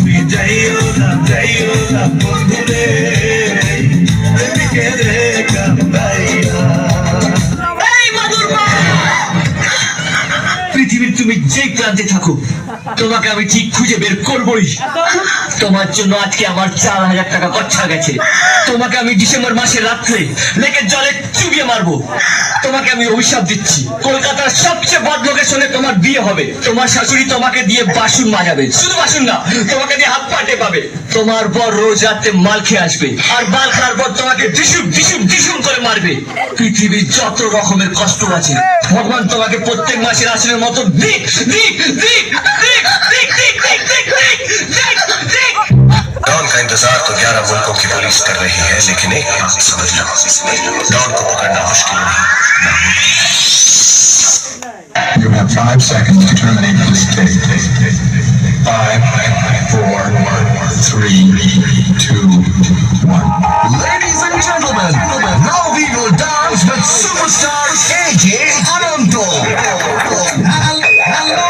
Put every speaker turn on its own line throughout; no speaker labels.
তুমি যাইও না বন্ধুরে প্রেমিকে রে কান্দাইয়া। পৃথিবীর তুমি যে প্রান্তে থাকো তোমাকে আমি ঠিক খুঁজে বের করবোই। তোমার জন্য আজকে আমার 4,000 টাকা খরচা গেছে। তোমাকে আমি ডিসেম্বর মাসের রাত্রে লেকের জলে চুবিয়ে মারবো। তোমাকে আমি অভিশাপ দিচ্ছি, কলকাতার সবচেয়ে বড় লোকেশনে তোমার বিয়ে হবে। তোমার শাশুড়ি তোমাকে দিয়ে বাসন মাজাবে, শুধু বাসন না, তোমাকে দিয়ে হাত পা টেপাবে। তোমার বর রোজ রাতে মাল খেয়ে আসবে, আর মাল খাওয়ার পর তোমাকে ডিসুম ডিসুম ডিসুম করে মারবে। পৃথিবীর যত রকমের কষ্ট আছে ভগবান তোমাকে প্রত্যেক মাসের আসনের মতো দিক দিক দিক দিক दिख दिख दिख दिख दिख दिख दिख।
डॉन का इंतजार तो 11 मुल्कों की पुलिस कर रही है, लेकिन एक बात समझ लो, डॉन को पकड़ना मुश्किल नहीं, नामुमकिन। You have 5 seconds to terminate this tape. 5, 4, 3, 2, 1. Ladies and gentlemen, now we will dance with superstar AJ Ananto. Hello.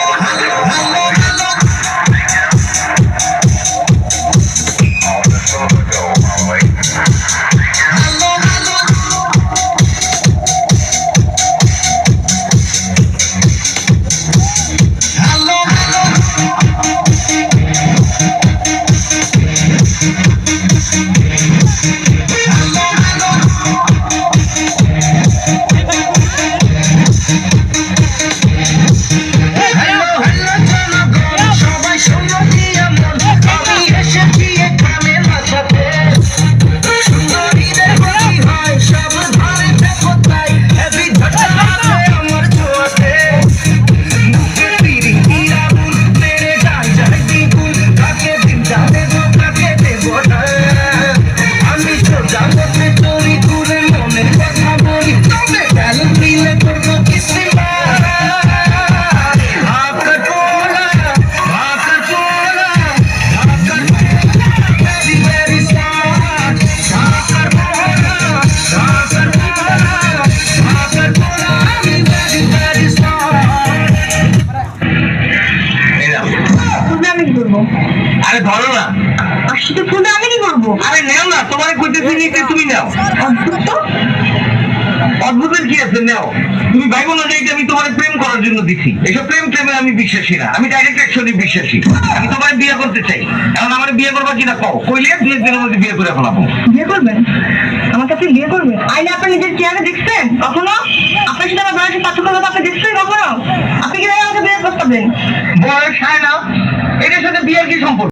আরে ধরো না,
আসলে ফোনটা আমি কি করবো?
আরে নেও না, তোমার কইতেছি নিতে তুমি নাও। অদ্ভুতের কি আছে, নাও। তুমি ভাইবো না যে এটা আমি তোমার প্রেম করার জন্য দিছি। এসব প্রেমে আমি বিশ্বাসী না, আমি ডাইরেক্ট অ্যাকশনে বিশ্বাসী। আমি তোমার বিয়ে করতে চাই, এখন আমার বিয়ে করবা কিনা কও, কইলে 2 দিনের মধ্যে বিয়ে করে ফেলাবো।
বিয়ে করবেন? আমার কাছে বিয়ে করবেন? আইলে আপনি নিজের চেহারা দেখছেন কখনো? আপনার সাথে আমার বয়সের পার্থক্য আপনি দেখছেন কখনো? আপনি কি আমাকে বিয়ে প্রস্তাব দেন?
বয়স হয় না, এটার সাথে বিয়ের কি সম্পর্ক?